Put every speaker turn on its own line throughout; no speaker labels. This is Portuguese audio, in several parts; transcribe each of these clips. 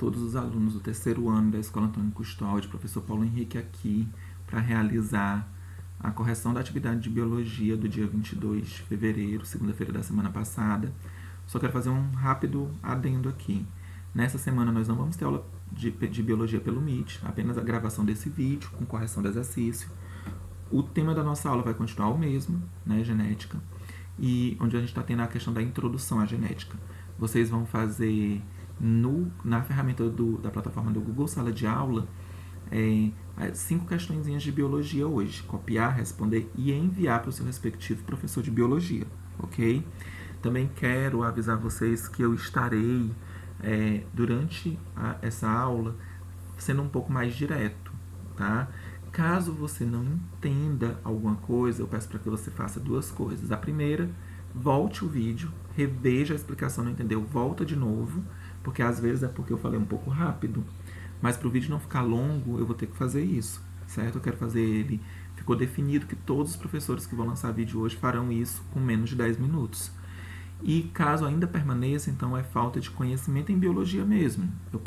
todos os alunos do terceiro ano da Escola Antônio Custódio, professor Paulo Henrique aqui para realizar a correção da atividade de biologia do dia 22 de fevereiro, segunda-feira da semana passada. Só quero fazer um rápido adendo aqui. Nessa semana nós não vamos ter aula de biologia pelo Meet, apenas a gravação desse vídeo com correção do exercício. O tema da nossa aula vai continuar o mesmo, né, genética, e onde a gente está tendo a questão da introdução à genética. Vocês vão fazer na ferramenta da plataforma do Google Sala de Aula 5 questõezinhas de biologia hoje. Copiar, responder e enviar para o seu respectivo professor de biologia, ok? Também quero avisar vocês que eu estarei, durante essa aula, sendo um pouco mais direto, tá? Caso você não entenda alguma coisa, eu peço para que você faça 2 coisas. A primeira, volte o vídeo, reveja a explicação, não entendeu, volta de novo, porque às vezes é porque eu falei um pouco rápido, mas para o vídeo não ficar longo, eu vou ter que fazer isso, certo? Eu quero fazer ele, ficou definido que todos os professores que vão lançar vídeo hoje farão isso com menos de 10 minutos. E caso ainda permaneça, então é falta de conhecimento em biologia mesmo. Eu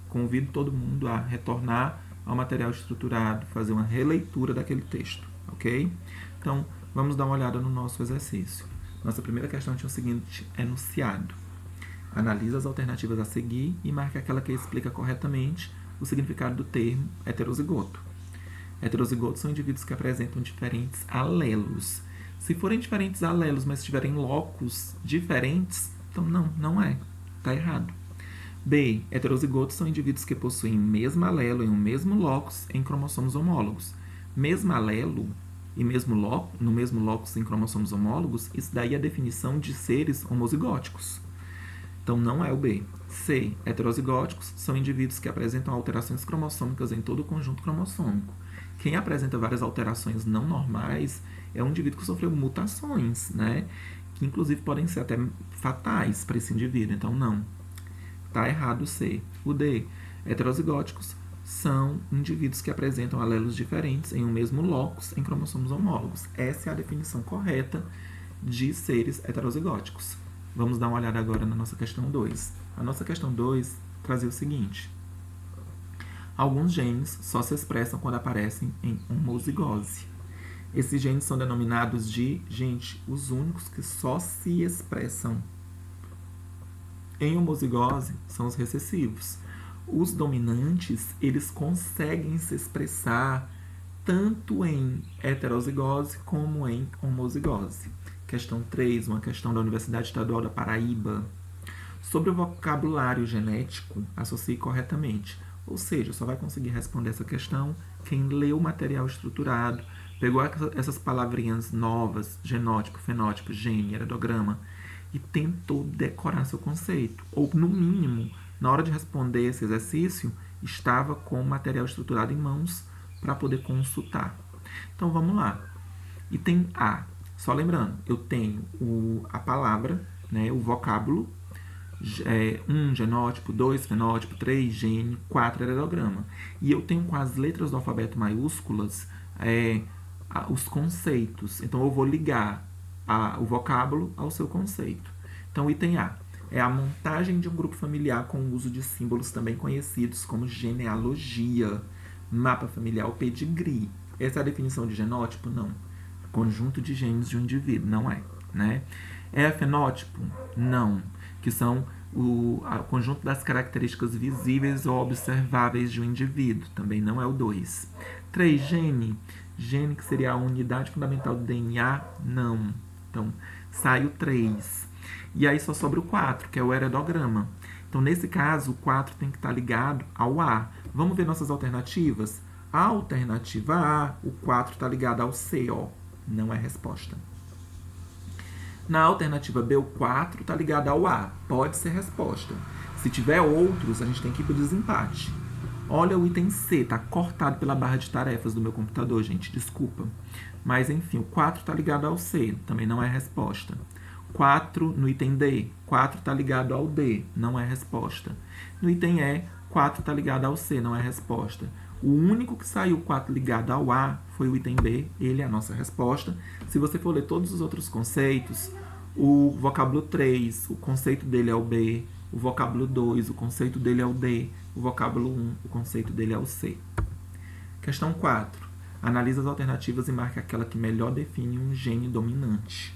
convido todo mundo a retornar ao material estruturado, fazer uma releitura daquele texto, ok? Então, vamos dar uma olhada no nosso exercício. Nossa primeira questão tinha o seguinte enunciado. Analisa as alternativas a seguir e marque aquela que explica corretamente o significado do termo heterozigoto. Heterozigotos são indivíduos que apresentam diferentes alelos. Se forem diferentes alelos, mas tiverem locos diferentes, então não é. Está errado. B. Heterozigotos são indivíduos que possuem o mesmo alelo em um mesmo locus em cromossomos homólogos. Mesmo alelo e no mesmo locus em cromossomos homólogos, isso daí é a definição de seres homozigóticos. Então não é o B. C. Heterozigóticos são indivíduos que apresentam alterações cromossômicas em todo o conjunto cromossômico. Quem apresenta várias alterações não normais é um indivíduo que sofreu mutações, né? Que inclusive podem ser até fatais para esse indivíduo. Então não. Está errado o C. O D. Heterozigóticos são indivíduos que apresentam alelos diferentes em um mesmo locus em cromossomos homólogos. Essa é a definição correta de seres heterozigóticos. Vamos dar uma olhada agora na nossa questão 2. A nossa questão 2 trazia o seguinte. Alguns genes só se expressam quando aparecem em homozigose. Esses genes são denominados de, os únicos que só se expressam em homozigose são os recessivos. Os dominantes, eles conseguem se expressar tanto em heterozigose como em homozigose. Questão 3, uma questão da Universidade Estadual da Paraíba. Sobre o vocabulário genético, associe corretamente. Ou seja, só vai conseguir responder essa questão quem leu o material estruturado, pegou essas palavrinhas novas, genótipo, fenótipo, gene, heredograma, e tentou decorar seu conceito. Ou, no mínimo, na hora de responder esse exercício, estava com o material estruturado em mãos para poder consultar. Então, vamos lá. Item A. Só lembrando, eu tenho a palavra, né, o vocábulo, 1 genótipo, 2 fenótipo, 3 gene, 4 heredograma. E eu tenho com as letras do alfabeto maiúsculas os conceitos. Então, eu vou ligar o vocábulo ao seu conceito. Então, item A é a montagem de um grupo familiar com o uso de símbolos também conhecidos como genealogia, mapa familiar ou pedigree. Essa é a definição de genótipo? Não. Conjunto de genes de um indivíduo, não é, né? É fenótipo? Não. Que são o conjunto das características visíveis ou observáveis de um indivíduo, também não é o 2. 3, gene que seria a unidade fundamental do DNA, não. Então, sai o 3. E aí só sobra o 4, que é o heredograma. Então, nesse caso, o 4 tem que estar ligado ao A. Vamos ver nossas alternativas? A alternativa A, o 4 está ligado ao C, ó. Não é resposta. Na alternativa B, o 4 está ligado ao A. Pode ser resposta. Se tiver outros, a gente tem que ir para o desempate. Olha o item C, está cortado pela barra de tarefas do meu computador, gente, desculpa. Mas, enfim, o 4 está ligado ao C, também não é resposta. 4 no item D, 4 está ligado ao D, não é resposta. No item E, 4 está ligado ao C, não é resposta. O único que saiu 4 ligado ao A foi o item B, ele é a nossa resposta. Se você for ler todos os outros conceitos, o vocábulo 3, o conceito dele é o B, O vocábulo 2, o conceito dele é o D. O vocábulo 1, o conceito dele é o C. Questão 4. Analisa as alternativas e marque aquela que melhor define um gene dominante.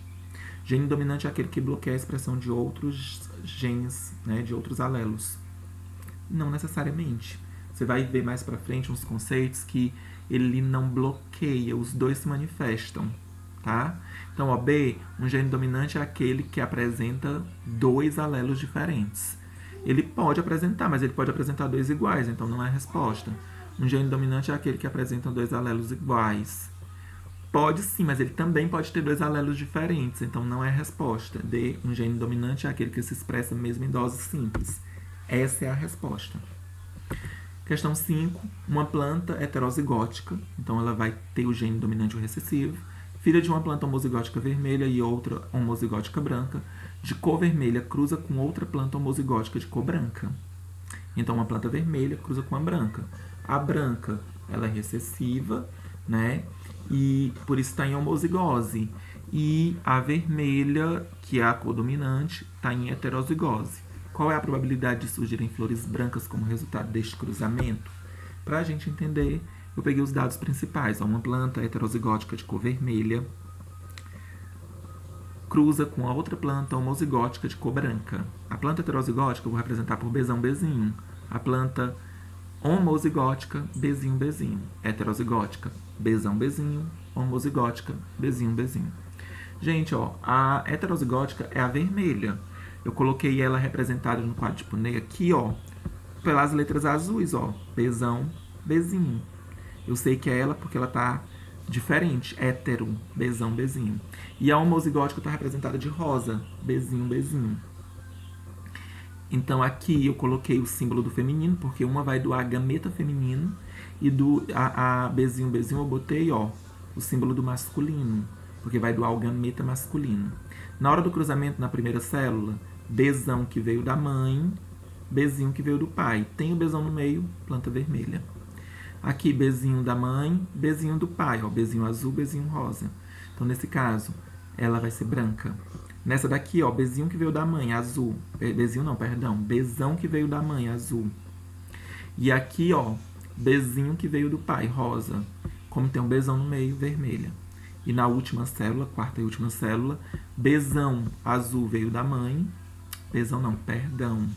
Gene dominante é aquele que bloqueia a expressão de outros genes, né, de outros alelos. Não necessariamente. Você vai ver mais pra frente uns conceitos que ele não bloqueia, os dois se manifestam, tá? Então, B, um gene dominante é aquele que apresenta dois alelos diferentes. Ele pode apresentar, mas ele pode apresentar dois iguais, então não é a resposta. Um gene dominante é aquele que apresenta dois alelos iguais. Pode sim, mas ele também pode ter dois alelos diferentes, então não é a resposta. D, um gene dominante é aquele que se expressa mesmo em doses simples. Essa é a resposta. Questão 5. Uma planta heterozigótica, então ela vai ter o gene dominante ou recessivo, filha de uma planta homozigótica vermelha e outra homozigótica branca, de cor vermelha cruza com outra planta homozigótica de cor branca. Então, uma planta vermelha cruza com a branca. A branca, ela é recessiva, né? E por isso está em homozigose. E a vermelha, que é a cor dominante, está em heterozigose. Qual é a probabilidade de surgirem flores brancas como resultado deste cruzamento? Para a gente entender, eu peguei os dados principais. Uma planta heterozigótica de cor vermelha cruza com a outra planta homozigótica de cor branca. A planta heterozigótica eu vou representar por Bzão, Bzinho. A planta homozigótica, Bzinho, Bzinho. Heterozigótica, Bzão, Bzinho. Homozigótica, Bzinho, Bzinho. Gente, ó, a heterozigótica é a vermelha. Eu coloquei ela representada no quadro de Punney aqui, ó, pelas letras azuis, ó. Bzão, Bzinho. Eu sei que é ela porque ela tá diferente, hétero, Bzão, Bzinho. E a homozigótica está representada de rosa, Bzinho, Bzinho. Então aqui eu coloquei o símbolo do feminino, porque uma vai doar gameta feminino, e a Bzinho, Bzinho eu botei, ó, o símbolo do masculino, porque vai doar o gameta masculino. Na hora do cruzamento, na primeira célula, Bzão que veio da mãe, Bzinho que veio do pai. Tem o Bzão no meio, planta vermelha. Aqui, Bzinho da mãe, Bzinho do pai, ó, Bzinho azul, Bzinho rosa. Então, nesse caso, ela vai ser branca. Nessa daqui, ó, Bzinho que veio da mãe, azul. Bzinho não, perdão. Bzão que veio da mãe, azul. E aqui, ó, Bzinho que veio do pai, rosa. Como tem um Bzão no meio, vermelha. E na última célula, quarta e última célula, Bzão azul veio da mãe. Bzão não, perdão.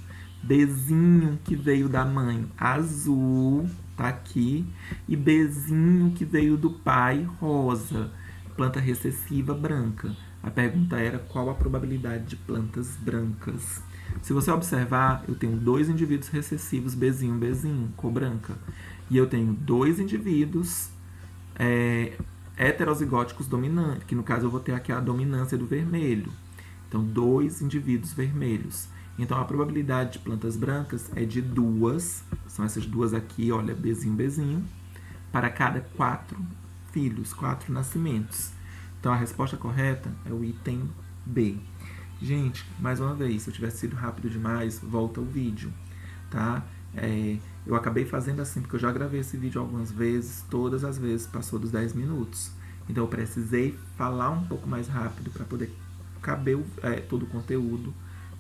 Bzinho que veio da mãe, azul, tá aqui. E Bzinho que veio do pai, rosa. Planta recessiva, branca. A pergunta era qual a probabilidade de plantas brancas. Se você observar, eu tenho dois indivíduos recessivos, Bzinho, Bzinho, cor branca. E eu tenho dois indivíduos heterozigóticos dominantes, que no caso eu vou ter aqui a dominância do vermelho. Então, dois indivíduos vermelhos. Então, a probabilidade de plantas brancas é de 2, são essas duas aqui, olha, Bzinho, Bzinho, para cada 4 filhos, 4 nascimentos. Então, a resposta correta é o item B. Gente, mais uma vez, se eu tivesse sido rápido demais, volta o vídeo, tá? Eu acabei fazendo assim, porque eu já gravei esse vídeo algumas vezes, todas as vezes passou dos 10 minutos. Então, eu precisei falar um pouco mais rápido para poder caber todo o conteúdo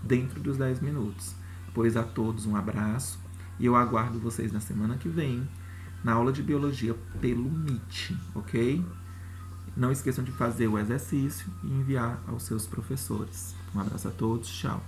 dentro dos 10 minutos. Pois a todos um abraço e eu aguardo vocês na semana que vem, na aula de biologia pelo Meet, ok? Não esqueçam de fazer o exercício e enviar aos seus professores. Um abraço a todos, tchau!